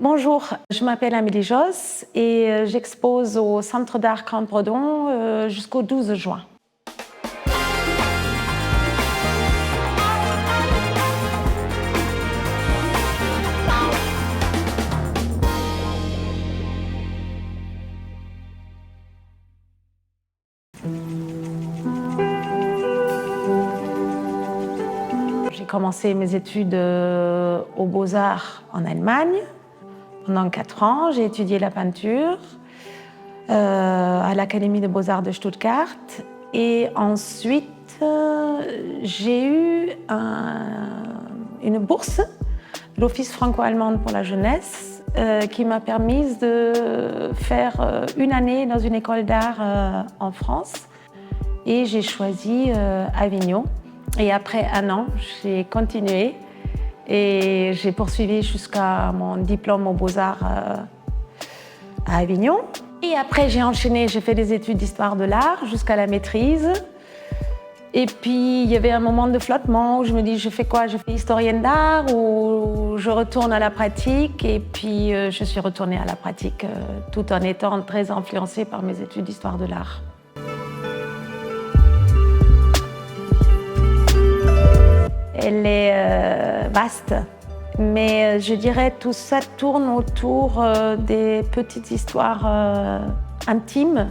Bonjour, je m'appelle Amélie Josse et j'expose au Centre d'art Crampredon jusqu'au 12 juin. J'ai commencé mes études aux Beaux-Arts en Allemagne. Pendant 4 ans, j'ai étudié la peinture à l'Académie des Beaux-Arts de Stuttgart. Et ensuite, j'ai eu une bourse de l'Office franco-allemande pour la jeunesse qui m'a permis de faire une année dans une école d'art en France. Et j'ai choisi Avignon. Et après 1 an, j'ai continué et j'ai poursuivi jusqu'à mon diplôme aux Beaux-Arts à Avignon. Et après, j'ai enchaîné, j'ai fait des études d'histoire de l'art jusqu'à la maîtrise. Et puis, il y avait un moment de flottement où je me dis, je fais quoi? Je fais historienne d'art ou je retourne à la pratique? Et puis, je suis retournée à la pratique tout en étant très influencée par mes études d'histoire de l'art. Elle est vaste, mais je dirais tout ça tourne autour des petites histoires intimes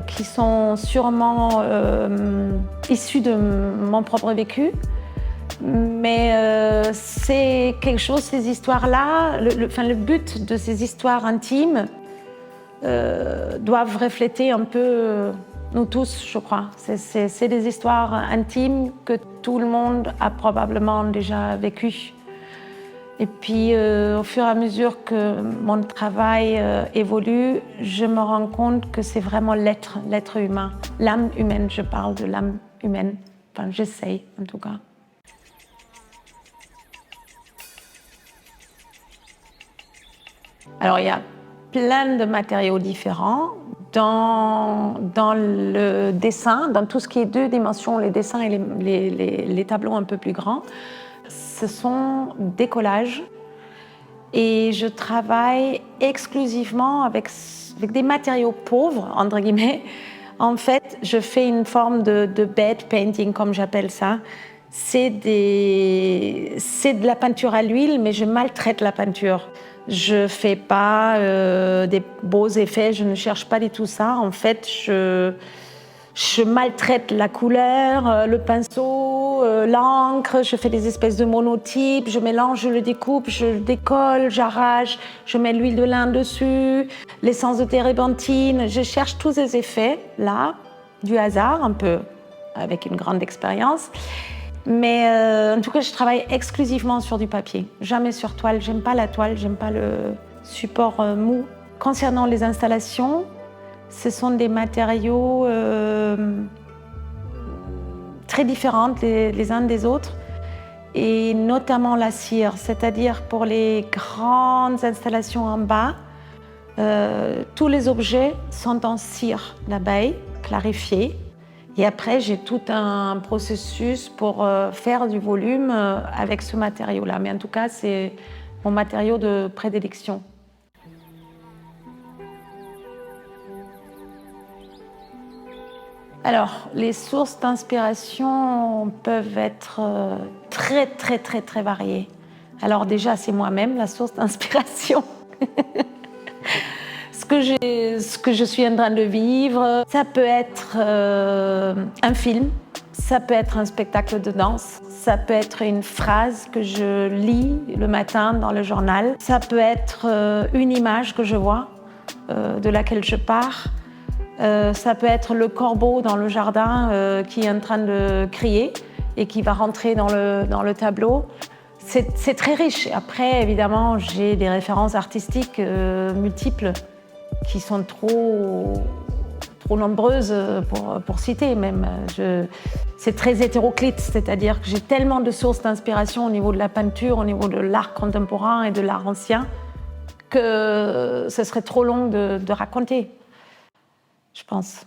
qui sont sûrement issues de mon propre vécu. Mais c'est quelque chose, ces histoires-là, le but de ces histoires intimes doivent refléter un peu nous tous, je crois. C'est des histoires intimes que tout le monde a probablement déjà vécues. Et puis, au fur et à mesure que mon travail évolue, je me rends compte que c'est vraiment l'être humain, l'âme humaine. Je parle de l'âme humaine. Enfin, j'essaye, en tout cas. Alors, il y a plein de matériaux différents. Dans le dessin, dans tout ce qui est 2 dimensions, les dessins et les tableaux un peu plus grands, ce sont des collages. Et je travaille exclusivement avec des matériaux pauvres, entre guillemets. En fait, je fais une forme de bed painting, comme j'appelle ça. C'est de la peinture à l'huile, mais je maltraite la peinture. Je ne fais pas des beaux effets, je ne cherche pas du tout ça. En fait, je maltraite la couleur, le pinceau, l'encre, je fais des espèces de monotypes, je mélange, je le découpe, je le décolle, j'arrache, je mets l'huile de lin dessus, l'essence de térébenthine. Je cherche tous ces effets-là, du hasard, un peu avec une grande expérience. Mais en tout cas, je travaille exclusivement sur du papier, jamais sur toile. J'aime pas la toile, j'aime pas le support mou. Concernant les installations, ce sont des matériaux très différents les uns des autres, et notamment la cire, c'est-à-dire pour les grandes installations en bas, tous les objets sont en cire d'abeille clarifiée. Et après, j'ai tout un processus pour faire du volume avec ce matériau-là. Mais en tout cas, c'est mon matériau de prédilection. Alors, les sources d'inspiration peuvent être très variées. Alors déjà, c'est moi-même la source d'inspiration. Ce que je suis en train de vivre. Ça peut être un film, ça peut être un spectacle de danse, ça peut être une phrase que je lis le matin dans le journal, ça peut être une image que je vois, de laquelle je pars, ça peut être le corbeau dans le jardin qui est en train de crier et qui va rentrer dans le tableau. C'est très riche. Après, évidemment, j'ai des références artistiques multiples qui sont trop nombreuses pour citer même. C'est très hétéroclite, c'est-à-dire que j'ai tellement de sources d'inspiration au niveau de la peinture, au niveau de l'art contemporain et de l'art ancien, que ce serait trop long de raconter, je pense.